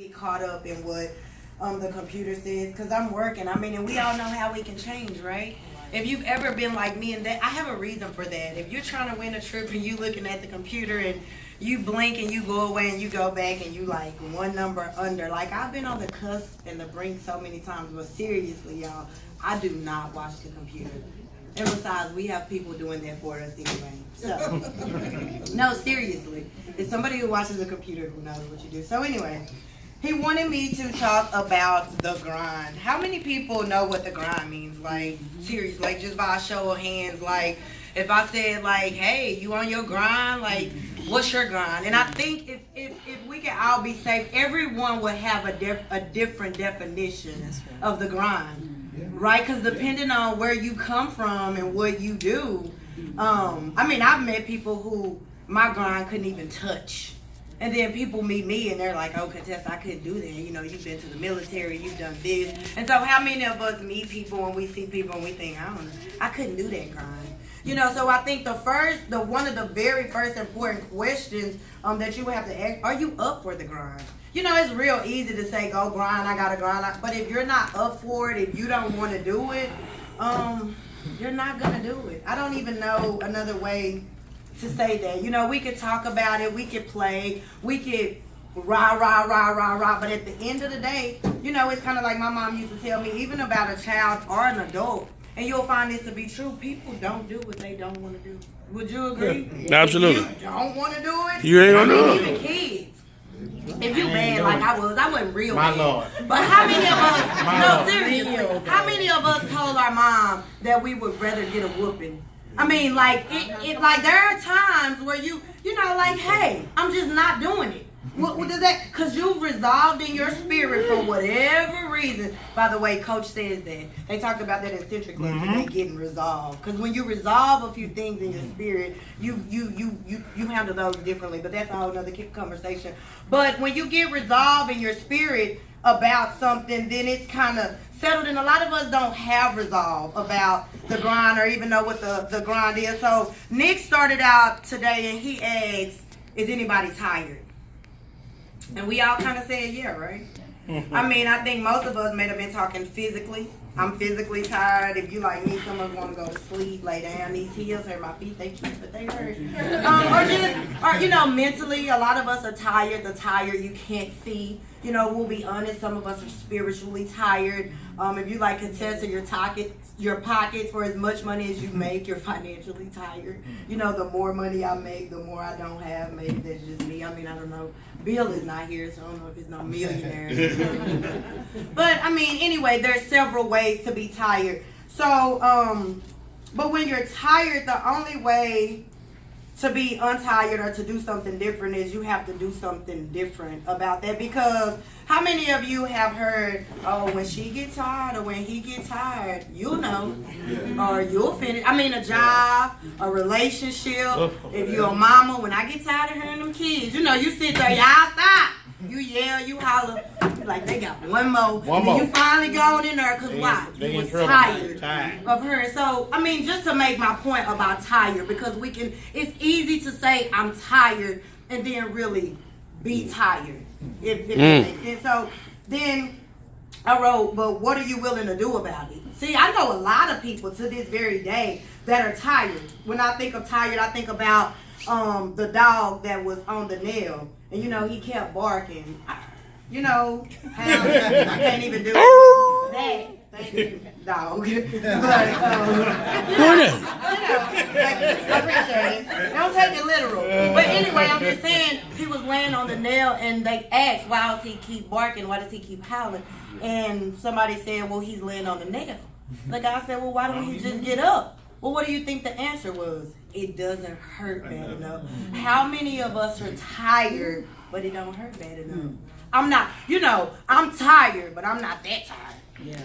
get caught up in what the computer says because I'm working. I mean, and we all know how we can change, right? If you've ever been like me, and that I have a reason for that. If you're trying to win a trip and you looking at the computer and you blink and you go away and you go back and you like one number under. Like I've been on the cusp and the brink so many times, but seriously, y'all, I do not watch the computer. And besides, we have people doing that for us anyway. So, no, seriously, it's somebody who watches the computer who knows what you do. So anyway, he wanted me to talk about the grind. How many people know what the grind means? Like, seriously, like just by a show of hands, like if I said like, hey, you on your grind? Like, what's your grind? And I think if we can all be safe, everyone would have a different definition of the grind. Right, because depending on where you come from and what you do, I mean, I've met people who my grind couldn't even touch. And then people meet me and they're like, oh, Kontessa, I couldn't do that. You know, you've been to the military, you've done this. And so how many of us meet people and we see people and we think, I don't know, I couldn't do that grind. You know, so I think one of the very first important questions that you would have to ask, are you up for the grind? You know, it's real easy to say, go grind, I gotta grind. But if you're not up for it, if you don't want to do it, you're not gonna do it. I don't even know another way to say that. You know, we could talk about it, we could play, we could rah, but at the end of the day, you know, it's kind of like my mom used to tell me, even about a child or an adult, and you'll find this to be true, people don't do what they don't want to do. Would you agree? Yeah, absolutely. If you don't want to do it, you ain't gonna do it. Even kids. If you bad like I wasn't real My bad. Lord. But how many of us, no, seriously, how many of us told our mom that we would rather get a whooping? I mean, like, like there are times where you know, like, hey, I'm just not doing it. What does that? Because you've resolved in your spirit for whatever reason. By the way, Coach says that. They talked about that in Centric Club today, getting resolved. Because when you resolve a few things in your spirit, you handle those differently. But that's a whole other conversation. But when you get resolved in your spirit about something, then it's kind of settled. And a lot of us don't have resolve about the grind or even know what the grind is. So Nick started out today and he asked, is anybody tired? And we all kind of said, yeah, right? I mean, I think most of us may have been talking physically. I'm physically tired. If you like me, some of us want to go to sleep, lay down. These heels hurt my feet. They cute, but they hurt. Or you know, mentally, a lot of us are tired. The tired you can't see. You know, we'll be honest. Some of us are spiritually tired. If you like Kontessa, your pockets, for as much money as you make, you're financially tired. You know, the more money I make, the more I don't have. Maybe that's just me. I mean, I don't know. Bill is not here, so I don't know if he's no millionaire. But I mean, anyway, there's several ways to be tired. So, but when you're tired, the only way to be untired or to do something different is you have to do something different about that. Because how many of you have heard, oh, when she gets tired or when he gets tired, you'll know, or you'll finish. I mean, a job, a relationship. If you're a mama, when I get tired of hearing them kids, you know, you sit there, y'all stop. You yell, you holler, like they got one more. And you finally go in there, because why? You was tired of her. So, I mean, just to make my point about tired, because it's easy to say I'm tired and then really be tired. If that makes sense. So, then I wrote, but what are you willing to do about it? See, I know a lot of people to this very day that are tired. When I think of tired, I think about the dog that was on the nail. And you know, he kept barking. You know, I can't even do that. Thank you, dog. But, you know, I appreciate it. Don't take it literal. But anyway, I'm just saying, he was laying on the nail and they asked, why does he keep barking? Why does he keep howling? And somebody said, well, he's laying on the nail. The guy said, well, why don't he just get up? Well, what do you think the answer was? It doesn't hurt bad enough. How many of us are tired, but it don't hurt bad enough? I'm not, you know, I'm tired, but I'm not that tired. Yeah.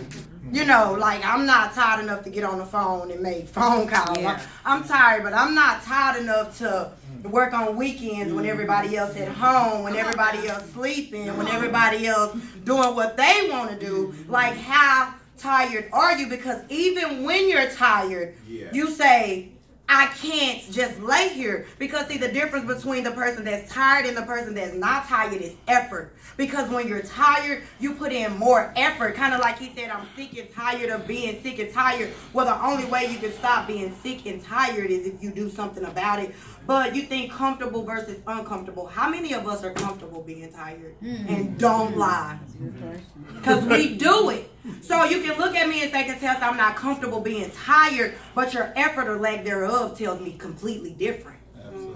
You know, like I'm not tired enough to get on the phone and make phone calls. Yeah. I'm tired, but I'm not tired enough to work on weekends when everybody else at home, when everybody else sleeping, when everybody else doing what they want to do. Like, how tired are you? Because even when you're tired, you say, I can't just lay here. Because see, the difference between the person that's tired and the person that's not tired is effort. Because when you're tired, you put in more effort. Kind of like he said, I'm sick and tired of being sick and tired. Well, the only way you can stop being sick and tired is if you do something about it. But you think comfortable versus uncomfortable. How many of us are comfortable being tired? And don't lie. Because we do it. So you can look at me and say, Kontessa, I'm not comfortable being tired, but your effort or lack thereof tells me completely different.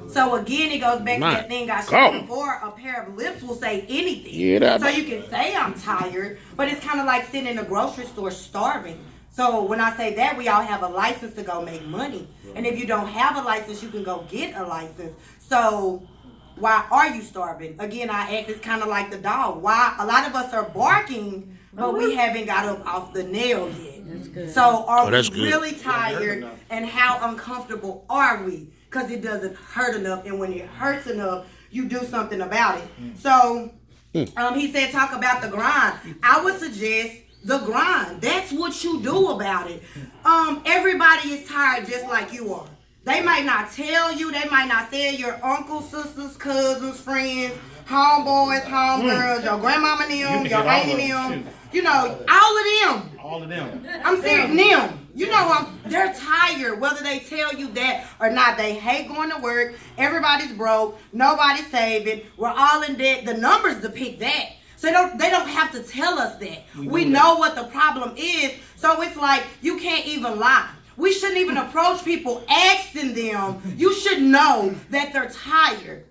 So again, it goes back to that thing I showed before. A pair of lips will say anything. So you can say I'm tired, but it's kind of like sitting in a grocery store starving. So when I say that, we all have a license to go make money. And if you don't have a license, you can go get a license. So why are you starving? Again, I ask, it's kind of like the dog. Why? A lot of us are barking, but we haven't got up off the nail yet. So are we really tired, and how uncomfortable are we? Because it doesn't hurt enough, and when it hurts enough, you do something about it. So he said talk about the grind. I would suggest the grind. That's what you do about it. Everybody is tired just like you are. They might not tell you. They might not say it. Your uncles, sisters, cousins, friends, homeboys, homegirls, your grandmama them, your auntie them. You know, all of them. All of them. I'm saying them. You know, they're tired, whether they tell you that or not. They hate going to work. Everybody's broke. Nobody's saving. We're all in debt. The numbers depict that. So they don't have to tell us that. We know what the problem is. So it's like you can't even lie. We shouldn't even approach people asking them. You should know that they're tired.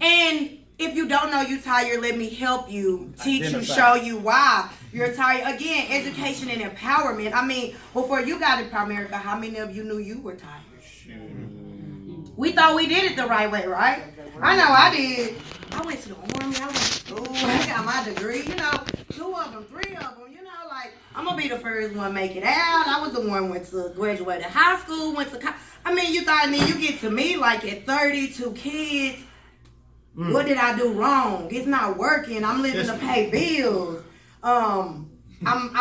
And if you don't know you're tired, let me help you, teach you, show you why you're tired. Again, education and empowerment. I mean, before you got in America, how many of you knew you were tired? We thought we did it the right way, right? I know I did. I went to the Army, I went to school, I got my degree, you know, 2 of them, 3 of them, you know, like, I'm going to be the first one make it out. I was the one went to graduated high school, went to, I mean, you thought, and then you get to me, like, at 32 kids, what did I do wrong? It's not working. I'm living to pay bills. I'm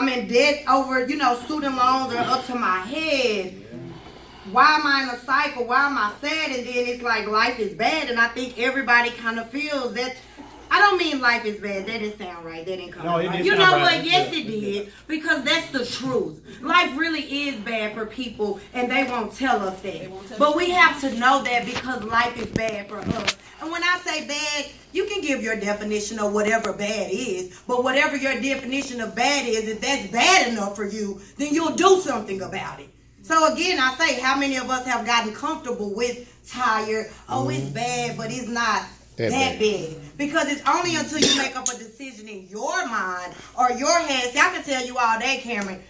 in debt over, you know, student loans are up to my head. Why am I in a cycle? Why am I sad? And then it's like life is bad. And I think everybody kind of feels that. I don't mean life is bad. That didn't sound right. That didn't come right. You know what? Yes, it did. Because that's the truth. Life really is bad for people, and they won't tell us that. But we have to know that because life is bad for us. And when I say bad, you can give your definition of whatever bad is. But whatever your definition of bad is, if that's bad enough for you, then you'll do something about it. So again, I say, how many of us have gotten comfortable with tired? Oh, it's bad, but it's not that bad. Because it's only until you make up a decision in your mind or your head. See, I can tell you all day, Cameron,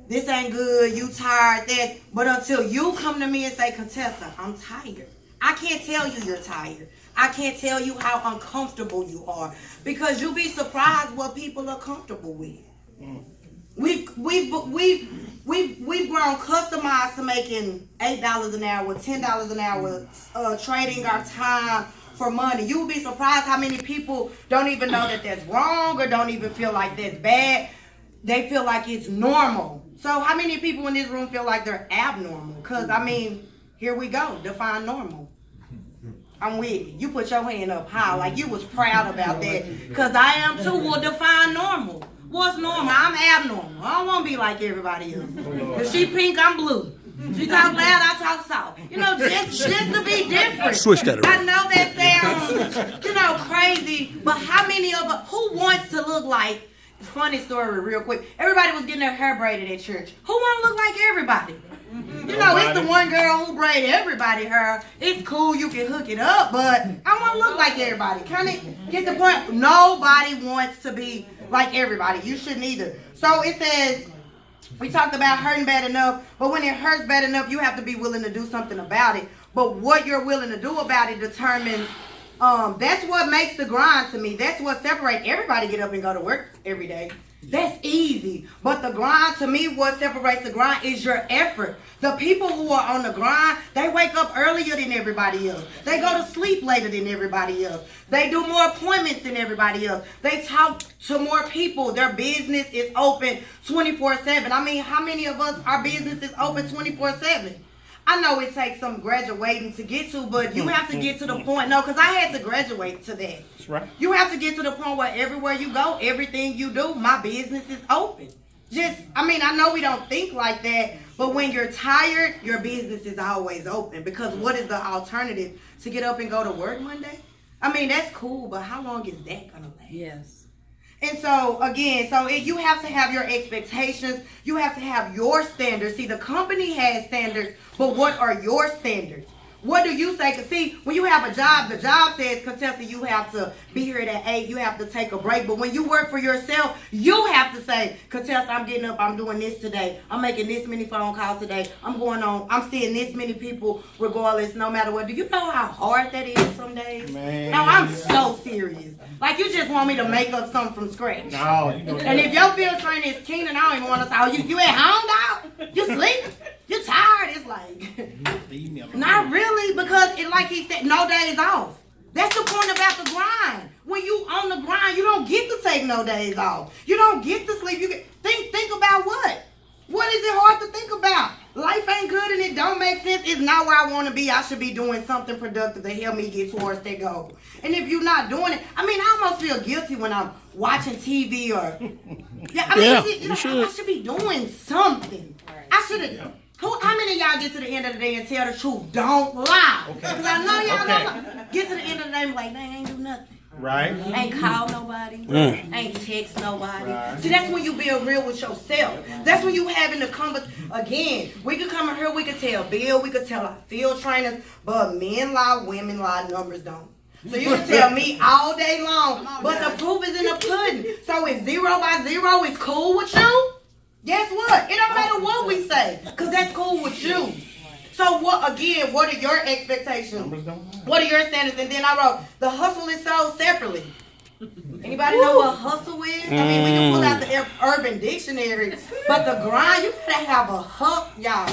this ain't good, you tired, that. But until you come to me and say, Kontessa, I'm tired. I can't tell you you're tired. I can't tell you how uncomfortable you are. Because you'll be surprised what people are comfortable with. We've grown customized to making $8 an hour, $10 an hour, trading our time for money. You will be surprised how many people don't even know that that's wrong or don't even feel like that's bad. They feel like it's normal. So how many people in this room feel like they're abnormal? Because, I mean, here we go. Define normal. I'm with you. You put your hand up high like you was proud about that. Because I am too. Well, define normal. What's normal? I'm abnormal. I don't want to be like everybody else. If she pink, I'm blue. She talk loud, I talk soft. You know, just to be different. Switch that around. I know that sounds, you know, crazy, but how many of us, who wants to look like, funny story real quick, everybody was getting their hair braided at church. Who want to look like everybody? You know, it's the one girl who braided everybody hair. It's cool, you can hook it up, but I want to look like everybody. Kind of get the point. Nobody wants to be like everybody. You shouldn't either. So it says, we talked about hurting bad enough, but when it hurts bad enough, you have to be willing to do something about it. But what you're willing to do about it determines, that's what makes the grind to me. That's what separates. Everybody get up and go to work every day. That's easy. But the grind, to me, what separates the grind is your effort. The people who are on the grind, they wake up earlier than everybody else. They go to sleep later than everybody else. They do more appointments than everybody else. They talk to more people. Their business is open 24/7. I mean, how many of us, our business is open 24/7? I know it takes some graduating to get to, but you have to get to the point. No, because I had to graduate to that. That's right. You have to get to the point where everywhere you go, everything you do, my business is open. I know we don't think like that, but when you're tired, your business is always open. Because what is the alternative? To get up and go to work Monday? That's cool, but how long is that going to last? Yes. And so, again, you have to have your expectations. You have to have your standards. See, the company has standards, but what are your standards? What do you say? Because, see, when you have a job, the job says, Kontessa, you have to be here at 8. You have to take a break. But when you work for yourself, you have to say, Kontessa, I'm getting up. I'm doing this today. I'm making this many phone calls today. I'm seeing this many people regardless, no matter what. Do you know how hard that is some days? Man. No, I'm so serious. Like, you just want me to make up something from scratch. No, and if your field training is Keenan, I don't even want to say, you at home, dog? You sleep? You tired? It's like, not really, because like he said, no days off. That's the point about the grind. When you on the grind, you don't get to take no days off. You don't get to sleep. You get, think about what? What is it hard to think about? Life ain't good and it don't make sense. It's not where I want to be. I should be doing something productive to help me get towards that goal. And if you're not doing it, I almost feel guilty when I'm watching TV or... I should be doing something. I should have... How many of y'all get to the end of the day and tell the truth? Don't lie. Because I know y'all don't lie. Get to the end of the day and be like, they ain't do nothing. Right. Ain't call nobody. Ain't text nobody. Right. See, that's when you being real with yourself. That's when you having the conversation. Again, we could come in here, we could tell Bill, we could tell our field trainers, but men lie, women lie, numbers don't. So you can tell me all day long, but the proof is in the pudding. So if 0 by 0 is cool with you, guess what? It don't matter what we say, because that's cool with you. So what are your expectations? What are your standards? And then I wrote, the hustle is sold separately. Anybody know what hustle is? We can pull out the Urban Dictionary, but the grind, you gotta have a y'all.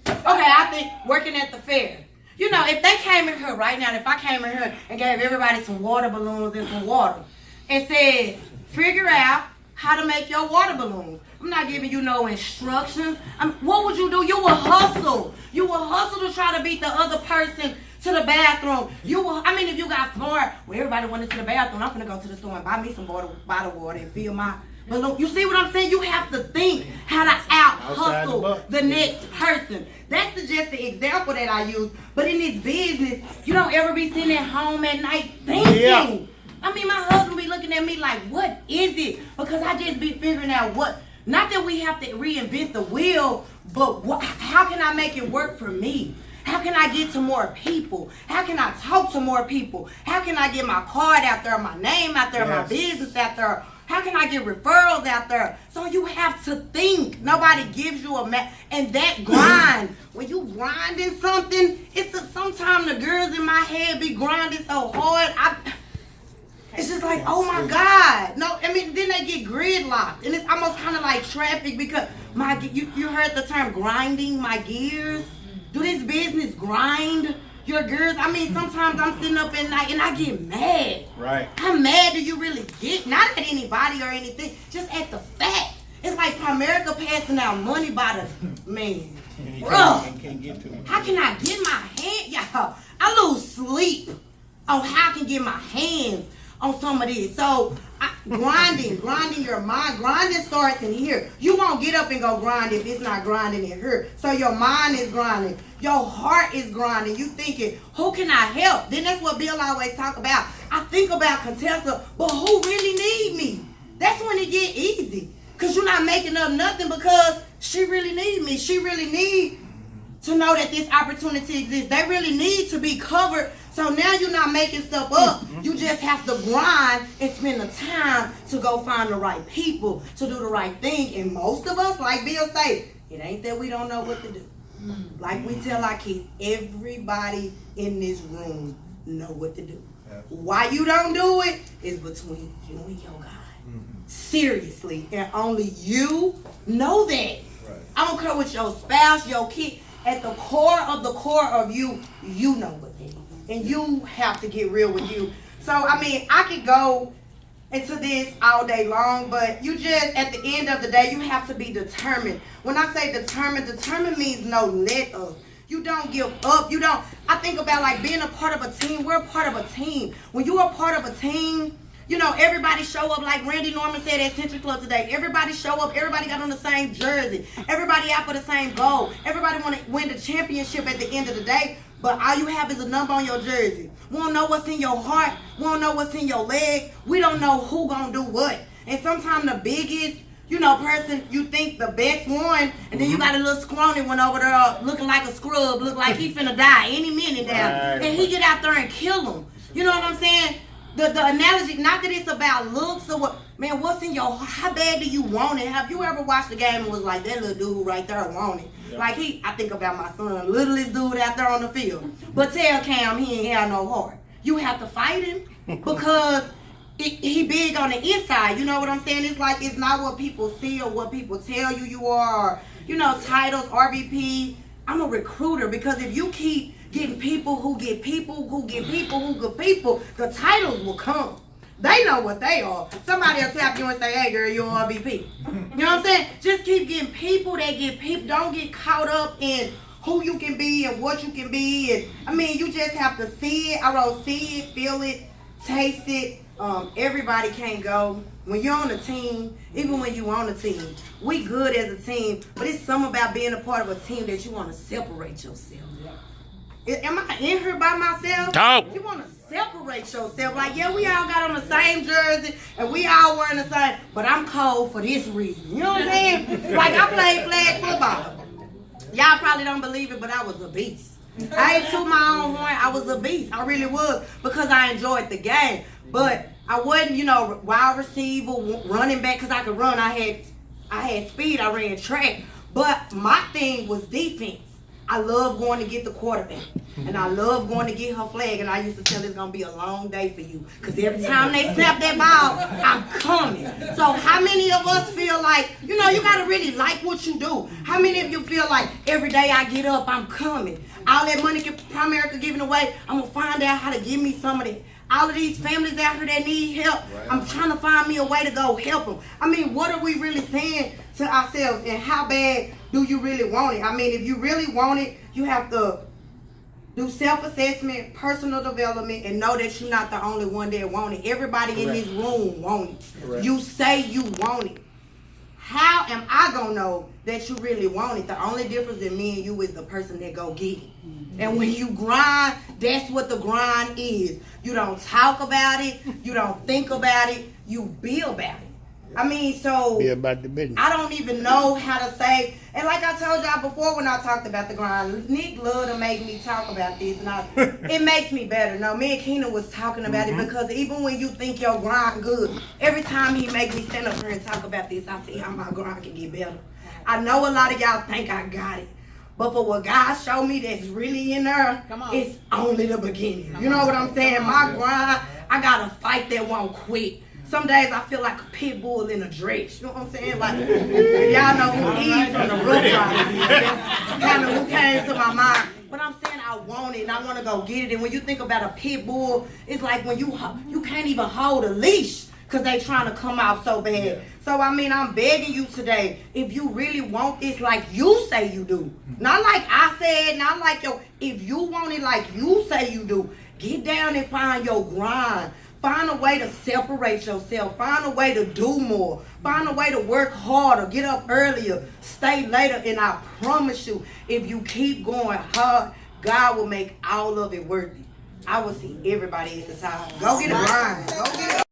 Okay, I think working at the fair. If they came in here right now, if I came in here and gave everybody some water balloons and some water and said, figure out how to make your water balloons. I'm not giving you no instructions. What would you do? You will hustle. You will hustle to try to beat the other person to the bathroom. If you got smart, everybody went into the bathroom, I'm going to go to the store and buy me some bottled water and fill my balloon. You see what I'm saying? You have to think how to out-hustle the next person. That's just the example that I use. But in this business, you don't ever be sitting at home at night thinking. Yeah. My husband be looking at me like, what is it? Because I just be figuring out what. Not that we have to reinvent the wheel, but how can I make it work for me? How can I get to more people? How can I talk to more people? How can I get my card out there, my name out there, my business out there? How can I get referrals out there? So you have to think. Nobody gives you a map. And that grind, when you grinding something, sometimes the girls in my head be grinding so hard. It's just like, oh my God. No, then they get gridlocked. And it's almost kind of like traffic because you heard the term grinding my gears. Do this business grind your gears? Sometimes I'm sitting up at night and I get mad. Right. How mad do you really get? Not at anybody or anything, just at the fact. It's like Primerica passing out money by the man. Can't get to me. How can I get my hand? Y'all, I lose sleep on how I can get my hands on some of this. So grinding your mind. Grinding starts in here. You won't get up and go grind if it's not grinding in here. So your mind is grinding. Your heart is grinding. You thinking, who can I help? Then that's what Bill always talk about. I think about Kontessa, but who really need me? That's when it get easy. Because you're not making up nothing because she really need me. She really need to know that this opportunity exists. They really need to be covered. So now you're not making stuff up. You just have to grind and spend the time to go find the right people, to do the right thing. And most of us, like Bill say, it ain't that we don't know what to do. Like we tell our kids, everybody in this room know what to do. Why you don't do it is between you and your God. Seriously. And only you know that. Right. I don't care with your spouse, your kid. At the core of you, you know what that is. And you have to get real with you. So, I could go into this all day long, but you just, at the end of the day, you have to be determined. When I say determined means no let up. You don't give up. You don't. I think about like being a part of a team. We're a part of a team. When you're a part of a team, you know, everybody show up like Randy Norman said at Century Club today. Everybody show up. Everybody got on the same jersey. Everybody out for the same goal. Everybody want to win the championship at the end of the day. But all you have is a number on your jersey. We don't know what's in your heart. We don't know what's in your legs. We don't know who gonna do what. And sometimes the biggest, you know, person, you think the best one, and then you got a little scrawny one over there looking like a scrub, look like he finna die any minute now. And he get out there and kill him. You know what I'm saying? The analogy, not that it's about looks or what, man, what's in your heart? How bad do you want it? Have you ever watched the game and was like, that little dude right there want it? Yeah. Like I think about my son, littlest dude out there on the field. But tell Cam he ain't have no heart. You have to fight him because he big on the inside. You know what I'm saying? It's like it's not what people see or what people tell you are. Or, you know, titles, RVP. I'm a recruiter because if you keep getting people who get people who get people who get people, the titles will come. They know what they are. Somebody will tap you and say, hey girl, you're RVP. You know what I'm saying? Just keep getting people that get people. Don't get caught up in who you can be and what you can be. And I mean, you just have to see it. I wrote see it, feel it, taste it. Everybody can't go. When you're on a team, even when you on a team, we good as a team, but it's something about being a part of a team that you want to separate yourself. Am I in here by myself? No. You want to separate yourself. Like, yeah, we all got on the same jersey and we all wearing the same, but I'm cold for this reason. You know what I'm saying? Like, I played flag football. Y'all probably don't believe it, but I was a beast. I ain't toot my own horn. I was a beast. I really was because I enjoyed the game. But I wasn't, you know, wide receiver, running back because I could run. I had speed. I ran track. But my thing was defense. I love going to get the quarterback. And I love going to get her flag. And I used to tell it's going to be a long day for you. Because every time they snap that ball, I'm coming. So how many of us feel like, you know, you got to really like what you do. How many of you feel like every day I get up, I'm coming. All that money Primerica giving away, I'm going to find out how to give me some of it. All of these families out here that need help, I'm trying to find me a way to go help them. I mean, what are we really saying to ourselves, and how bad do you really want it? I mean, if you really want it, you have to do self-assessment, personal development, and know that you're not the only one that want it. Everybody in this room want it. You say you want it. How am I gonna know that you really want it? The only difference in me and you is the person that go get it. And when you grind, that's what the grind is. You don't talk about it. You don't think about it. You be about it. I mean, so Be about the business. I don't even know how to say. And like I told y'all before when I talked about the grind, Nick loved to make me talk about this. And it makes me better. No, me and Keena was talking about it because even when you think your grind good, every time he make me stand up here and talk about this, I see how my grind can get better. I know a lot of y'all think I got it. But for what God showed me that's really in there, it's only the beginning. You know what I'm saying? My grind, I got a fight that won't quit. Some days I feel like a pit bull in a dress. You know what I'm saying? Like, y'all know who Eve from the Rough Riders is. That's kind of who came to my mind. But I'm saying I want it and I want to go get it. And when you think about a pit bull, it's like when you can't even hold a leash because they trying to come out so bad. Yeah. So, I mean, I'm begging you today, if you really want this like you say you do, not like I said, not like if you want it like you say you do, get down and find your grind. Find a way to separate yourself. Find a way to do more. Find a way to work harder. Get up earlier. Stay later. And I promise you, if you keep going hard, God will make all of it worth it. I will see everybody at the top. Go get a grind. Go get it.